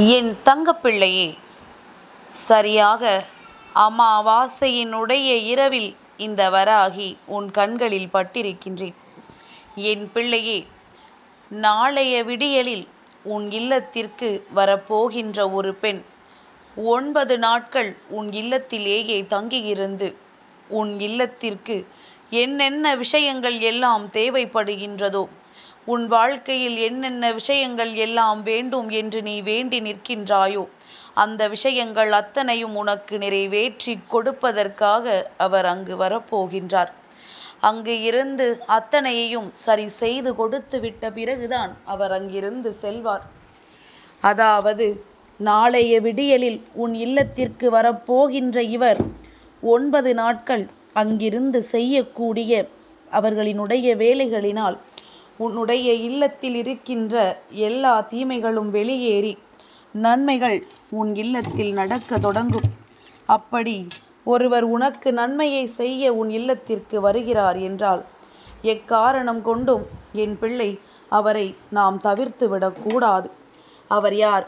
என் தங்கப்பிள்ளையே, சரியாக அமாவாசையினுடைய இரவில் இந்த வராகி உன் கண்களில் பட்டிருக்கின்றேன். என் பிள்ளையே, நாளைய விடியலில் உன் இல்லத்திற்கு வரப்போகின்ற ஒரு பெண் 9 நாட்கள் உன் இல்லத்திலேயே தங்கியிருந்து உன் இல்லத்திற்கு என்னென்ன விஷயங்கள் எல்லாம் தேவைப்படுகின்றதோ, உன் வாழ்க்கையில் என்னென்ன விஷயங்கள் எல்லாம் வேண்டும் என்று நீ வேண்டி நிற்கின்றாயோ, அந்த விஷயங்கள் அத்தனையும் உனக்கு நிறைவேற்றி கொடுப்பதற்காக அவர் அங்கு வரப்போகின்றார். அங்கு இருந்து அத்தனையையும் சரி செய்து கொடுத்து விட்ட பிறகுதான் அவர் அங்கிருந்து செல்வார். அதாவது நாளைய விடியலில் உன் இல்லத்திற்கு வரப்போகின்ற இவர் 9 நாட்கள் அங்கிருந்து செய்யக்கூடிய அவர்களினுடைய வேலைகளினால் உன்னுடைய இல்லத்தில் இருக்கின்ற எல்லா தீமைகளும் வெளியேறி நன்மைகள் உன் இல்லத்தில் நடக்க தொடங்கும். அப்படி ஒருவர் உனக்கு நன்மையை செய்ய உன் இல்லத்திற்கு வருகிறார் என்றால், எக்காரணம் கொண்டும் என் பிள்ளை அவரை நாம் தவிர்த்து விடக்கூடாது. அவர் யார்,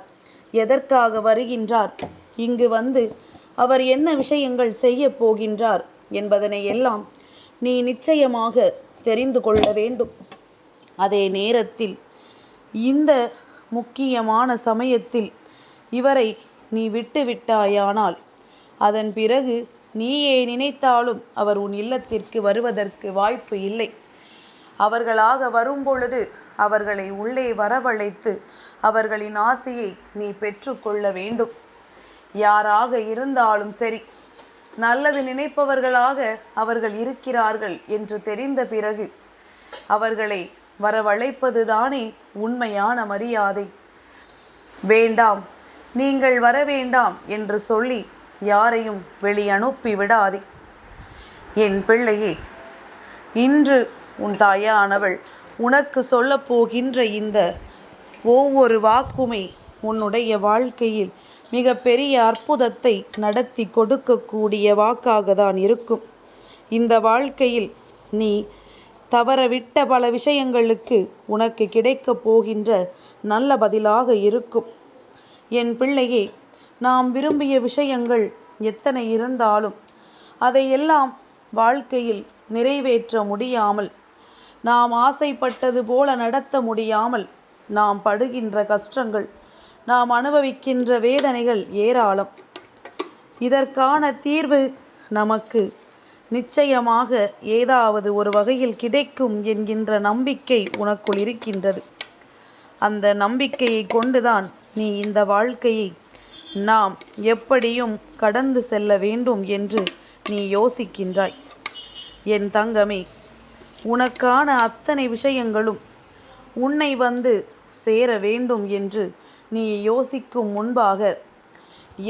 எதற்காக வருகின்றார், இங்கு வந்து அவர் என்ன விஷயங்கள் செய்ய போகின்றார் என்பதனை எல்லாம் நீ நிச்சயமாக தெரிந்து கொள்ள வேண்டும். அதே நேரத்தில் இந்த முக்கியமான சமயத்தில் இவரை நீ விட்டுவிட்டாயானால், அதன் பிறகு நீயே நினைத்தாலும் அவர் உன் இல்லத்திற்கு வருவதற்கு வாய்ப்பு இல்லை. அவர்களாக வரும்பொழுது அவர்களை உள்ளே வரவழைத்து அவர்களின் ஆசையை நீ பெற்றுக்கொள்ள வேண்டும். யாராக இருந்தாலும் சரி, நல்லது நினைப்பவர்களாக அவர்கள் இருக்கிறார்கள் என்று தெரிந்த பிறகு அவர்களை வரவழைப்பதுதானே உண்மையான மரியாதை. வேண்டாம், நீங்கள் வர வேண்டாம் என்று சொல்லி யாரையும் வெளியனுப்பி விடாதே. என் பிள்ளையே, இன்று உன் தாயானவள் உனக்கு சொல்ல போகின்ற இந்த ஒவ்வொரு வாக்குமே உன்னுடைய வாழ்க்கையில் மிக பெரிய அற்புதத்தை நடத்தி கொடுக்கக்கூடிய வாக்காக தான் இருக்கும். இந்த வாழ்க்கையில் நீ தவறவிட்ட பல விஷயங்களுக்கு உனக்கு கிடைக்கப் போகின்ற நல்ல பதிலாக இருக்கும். என் பிள்ளையே, நாம் விரும்பிய விஷயங்கள் எத்தனை இருந்தாலும் அதையெல்லாம் வாழ்க்கையில் நிறைவேற்ற முடியாமல், நாம் ஆசைப்பட்டது போல நடத்த முடியாமல் நாம் படுகின்ற கஷ்டங்கள், நாம் அனுபவிக்கின்ற வேதனைகள் ஏராளம். இதற்கான தீர்வு நமக்கு நிச்சயமாக ஏதாவது ஒரு வகையில் கிடைக்கும் என்கின்ற நம்பிக்கை உனக்குள் இருக்கின்றது. அந்த நம்பிக்கையை கொண்டுதான் நீ இந்த வாழ்க்கையை நாம் எப்படியும் கடந்து செல்ல வேண்டும் என்று நீ யோசிக்கின்றாய். என் தங்கமே, உனக்கான அத்தனை விஷயங்களும் உன்னை வந்து சேர வேண்டும் என்று நீ யோசிக்கும் முன்பாக,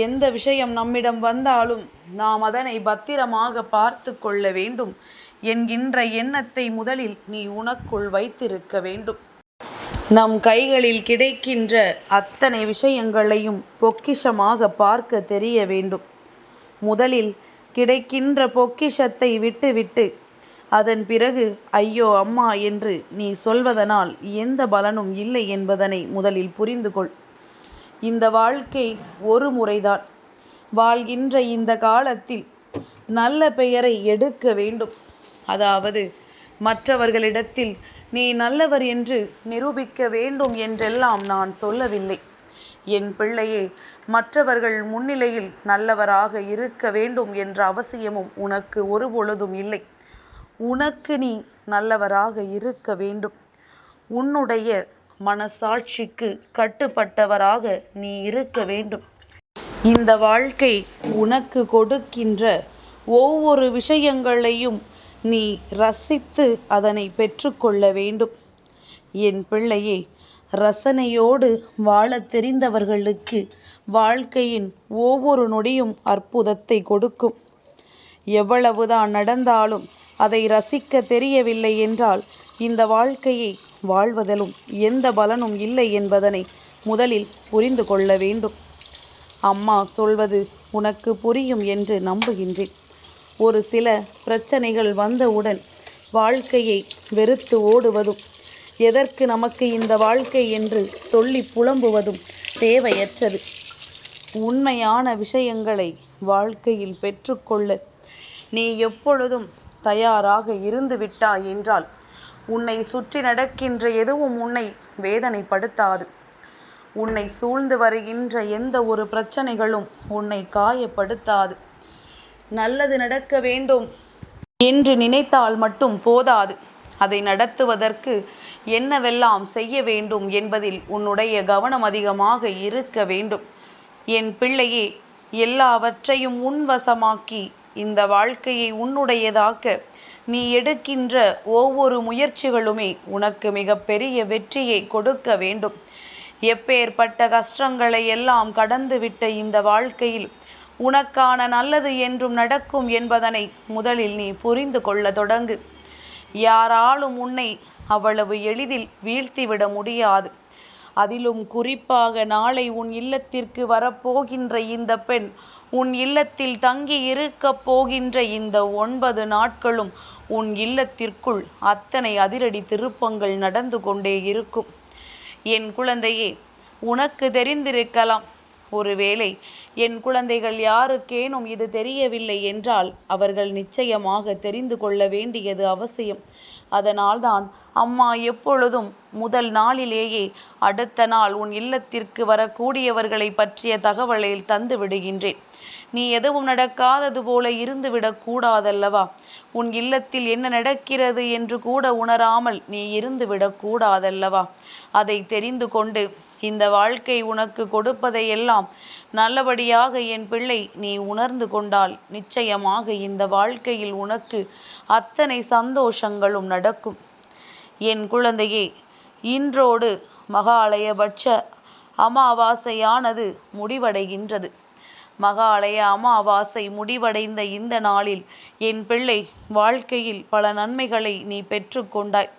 எந்த விஷயம் நம்மிடம் வந்தாலும் நாம் அதனை பத்திரமாக பார்த்து கொள்ள வேண்டும் என்கின்ற எண்ணத்தை முதலில் நீ உனக்குள் வைத்திருக்க வேண்டும். நம் கைகளில் கிடைக்கின்ற அத்தனை விஷயங்களையும் பொக்கிஷமாக பார்க்க தெரிய வேண்டும். முதலில் கிடைக்கின்ற பொக்கிஷத்தை விட்டுவிட்டு அதன் பிறகு ஐயோ அம்மா என்று நீ சொல்வதனால் எந்த பலனும் இல்லை என்பதனை முதலில் புரிந்து கொள். இந்த வாழ்க்கை ஒரு முறைதான். வாழ்கின்ற இந்த காலத்தில் நல்ல பெயரை எடுக்க வேண்டும். அதாவது மற்றவர்களிடத்தில் நீ நல்லவர் என்று நிரூபிக்க வேண்டும் என்றெல்லாம் நான் சொல்லவில்லை. என் பிள்ளையே, மற்றவர்கள் முன்னிலையில் நல்லவராக இருக்க வேண்டும் என்ற அவசியமும் உனக்கு ஒருபொழுதும் இல்லை. உனக்கு நீ நல்லவராக இருக்க வேண்டும். உன்னுடைய மனசாட்சிக்கு கட்டுப்பட்டவராக நீ இருக்க வேண்டும். இந்த வாழ்க்கை உனக்கு கொடுக்கின்ற ஒவ்வொரு விஷயங்களையும் நீ ரசித்து அதனை பெற்றுக்கொள்ள வேண்டும். என் பிள்ளையே, ரசனையோடு வாழ தெரிந்தவர்களுக்கு வாழ்க்கையின் ஒவ்வொரு நொடியும் அற்புதத்தை கொடுக்கும். எவ்வளவுதான் நடந்தாலும் அதை ரசிக்க தெரியவில்லை என்றால் இந்த வாழ்க்கையை வாழ்வதிலும் எந்த பலனும் இல்லை என்பதனை முதலில் புரிந்து கொள்ள வேண்டும். அம்மா சொல்வது உனக்கு புரியும் என்று நம்புகின்றேன். ஒரு சில பிரச்சனைகள் வந்தவுடன் வாழ்க்கையை வெறுத்து ஓடுவதும், எதற்கு நமக்கு இந்த வாழ்க்கை என்று சொல்லி புலம்புவதும் தேவையற்றது. உண்மையான விஷயங்களை வாழ்க்கையில் பெற்றுக்கொள்ள நீ எப்பொழுதும் தயாராக இருந்து விட்டாய் என்றால் உன்னை சுற்றி நடக்கின்ற எதுவும் உன்னை வேதனைப்படுத்தாது. உன்னை சூழ்ந்து வருகின்ற எந்த ஒரு பிரச்சனைகளும் உன்னை காயப்படுத்தாது. நல்லது நடக்க வேண்டும் என்று நினைத்தால் மட்டும் போதாது. அதை நடத்துவதற்கு என்னவெல்லாம் செய்ய வேண்டும் என்பதில் உன்னுடைய கவனம் அதிகமாக இருக்க வேண்டும். என் பிள்ளையே, எல்லாவற்றையும் உன்வசமாக்கி இந்த வாழ்க்கையை உன்னுடையதாக்க நீ எடுக்கின்ற ஒவ்வொரு முயற்சிகளுமே உனக்கு மிகப்பெரிய வெற்றியை கொடுக்க வேண்டும். எப்பேற்பட்ட கஷ்டங்களை எல்லாம் கடந்துவிட்ட இந்த வாழ்க்கையில் உனக்கான நல்லது என்றும் நடக்கும் என்பதனை முதலில் நீ புரிந்து கொள்ள தொடங்கு. யாராலும் உன்னை அவ்வளவு எளிதில் வீழ்த்திவிட முடியாது. அதிலும் குறிப்பாக நாளை உன் இல்லத்திற்கு வரப்போகின்ற இந்த பெண் உன் இல்லத்தில் தங்கி இருக்கப் போகின்ற இந்த 9 நாட்களும் உன் இல்லத்திற்குள் அத்தனை அதிரடி திருப்பங்கள் நடந்து கொண்டே இருக்கும். என் குழந்தையே, உனக்கு தெரிந்திருக்கலாம். ஒருவேளை என் குழந்தைகள் யாருக்கேனும் இது தெரியவில்லை என்றால் அவர்கள் நிச்சயமாக தெரிந்து கொள்ள வேண்டியது அவசியம். அதனால்தான் அம்மா எப்பொழுதும் முதல் நாளிலேயே அடுத்த நாள் உன் இல்லத்திற்கு வரக்கூடியவர்களை பற்றிய தகவலை தந்து விடுகின்றேன். நீ எதுவும் நடக்காதது போல இருந்துவிடக்கூடாதல்லவா? உன் இல்லத்தில் என்ன நடக்கிறது என்று கூட உணராமல் நீ இருந்துவிடக்கூடாதல்லவா? அதை தெரிந்து கொண்டு இந்த வாழ்க்கை உனக்கு கொடுப்பதையெல்லாம் நல்லபடியாக என் பிள்ளை நீ உணர்ந்து கொண்டால் நிச்சயமாக இந்த வாழ்க்கையில் உனக்கு அத்தனை சந்தோஷங்களும் நடக்கும். என் குழந்தையே, இன்றோடு மகாலயபட்ச அமாவாசையானது முடிவடைகின்றது. மகாலய அமாவாசை முடிவடைந்த இந்த நாளில் என் பிள்ளை வாழ்க்கையில் பல நன்மைகளை நீ பெற்றுக்கொண்டாய்.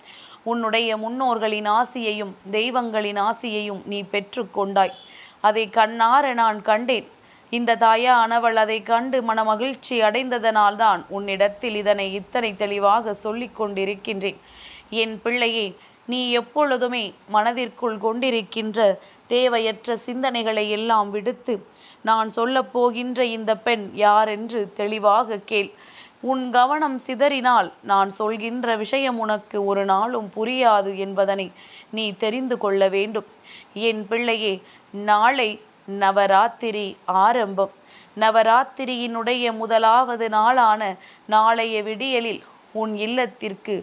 உன்னுடைய முன்னோர்களின் ஆசியையும் தெய்வங்களின் ஆசியையும் நீ பெற்றுக்கொண்டாய். அதை கண்ணார நான் கண்டேன். இந்த தாயானவள் அதை கண்டு மனமகிழ்ச்சி அடைந்ததனால்தான் உன்னிடத்தில் இதனை இத்தனை தெளிவாக சொல்லிக் கொண்டிருக்கின்றேன். என் பிள்ளையே, நீ எப்பொழுதுமே மனதிற்குள் கொண்டிருக்கின்ற தேவையற்ற சிந்தனைகளை எல்லாம் விடுத்து நான் சொல்லப்போகின்ற இந்த பெண் யாரென்று தெளிவாக கேள். உன் கவனம் சிதறினால் நான் சொல்கின்ற விஷயம் உனக்கு ஒரு நாளும் புரியாது என்பதனை நீ தெரிந்து கொள்ள வேண்டும். என் பிள்ளையே, நாளை நவராத்திரி ஆரம்பம். நவராத்திரியினுடைய முதலாவது நாளான நாளைய விடியலில் உன் இல்லத்திற்கு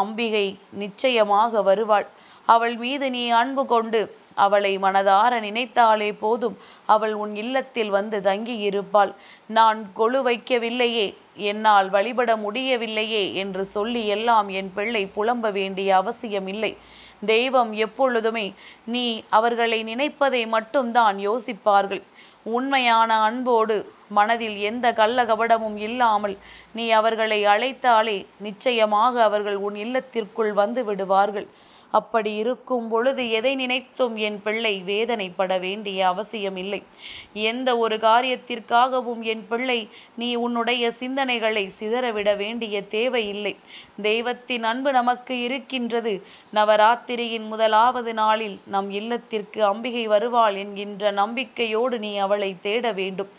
அம்பிகை நிச்சயமாக வருவாள். அவள் மீது நீ அன்பு கொண்டு அவளை மனதார நினைத்தாலே போதும், அவள் உன் இல்லத்தில் வந்து தங்கி இருப்பாள். நான் கொலு வைக்கவில்லையே, என்னால் வழிபட முடியவில்லையே என்று சொல்லி எல்லாம் என் பிள்ளை புலம்ப வேண்டிய அவசியமில்லை. தெய்வம் எப்பொழுதுமே நீ அவர்களை நினைப்பதை மட்டும்தான் யோசிப்பார்கள். உண்மையான அன்போடு மனதில் எந்த கள்ளகபடமும் இல்லாமல் நீ அவர்களை அழைத்தாலே நிச்சயமாக அவர்கள் உன் இல்லத்திற்குள் வந்து விடுவார்கள். அப்படி இருக்கும் பொழுது எதை நினைத்தும் என் பிள்ளை வேதனைப்பட வேண்டிய அவசியமில்லை. எந்த ஒரு காரியத்திற்காகவும் என் பிள்ளை நீ உன்னுடைய சிந்தனைகளை சிதறவிட வேண்டிய தேவையில்லை. தெய்வத்தின் அன்பு நமக்கு இருக்கின்றது. நவராத்திரியின் முதலாவது நாளில் நம் இல்லத்திற்கு அம்பிகை வருவாள் என்கின்ற நம்பிக்கையோடு நீ அவளை தேட வேண்டும்.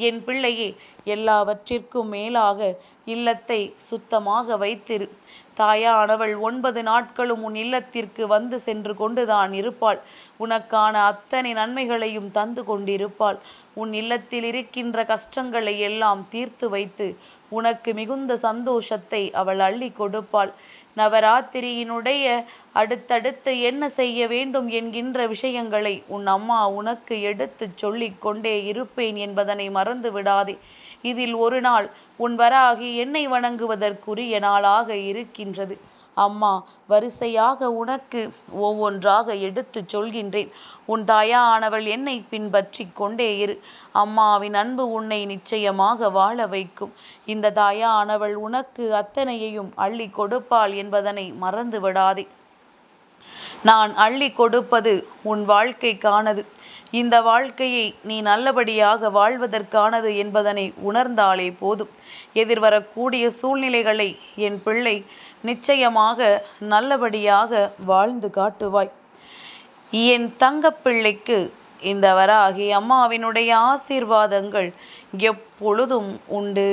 என் பிள்ளையே, எல்லாவற்றிற்கும் மேலாக இல்லத்தை சுத்தமாக வைத்திரு. தாயானவள் 9 நாட்களும் உன் இல்லத்திற்கு வந்து சென்று கொண்டுதான் இருப்பாள். உனக்கான அத்தனை நன்மைகளையும் தந்து கொண்டிருப்பாள். உன் இல்லத்தில் இருக்கின்ற கஷ்டங்களை எல்லாம் தீர்த்து வைத்து உனக்கு மிகுந்த சந்தோஷத்தை அவள் அள்ளி கொடுப்பாள். நவராத்திரியினுடைய அடுத்தடுத்து என்ன செய்ய வேண்டும் என்கின்ற விஷயங்களை உன் அம்மா உனக்கு எடுத்து சொல்லிக் கொண்டே இருப்பேன் என்பதனை மறந்து விடாதே. இதில் ஒரு நாள் உன் வராகி என்னை வணங்குவதற்குரிய நாளாக இருக்கின்றது. அம்மா வரிசையாக உனக்கு ஒவ்வொன்றாக எடுத்து சொல்கின்றேன். உன் தாயானவள் என்னை பின்பற்றி கொண்டே இரு. அம்மாவின் அன்பு உன்னை நிச்சயமாக வாழ வைக்கும். இந்த தாயானவள் உனக்கு அத்தனையையும் அள்ளி கொடுப்பாள் என்பதனை மறந்து விடாதே. நான் அள்ளி கொடுப்பது உன் வாழ்க்கைக்கானது. இந்த வாழ்க்கையை நீ நல்லபடியாக வாழ்வதற்கானது என்பதனை உணர்ந்தாலே போதும். எதிர்வரக்கூடிய சூழ்நிலைகளை என் பிள்ளை நிச்சயமாக நல்லபடியாக வாழ்ந்து காட்டுவாய். என் தங்கப்பிள்ளைக்கு இந்த வராகி அம்மாவினுடைய ஆசீர்வாதங்கள் எப்பொழுதும் உண்டு.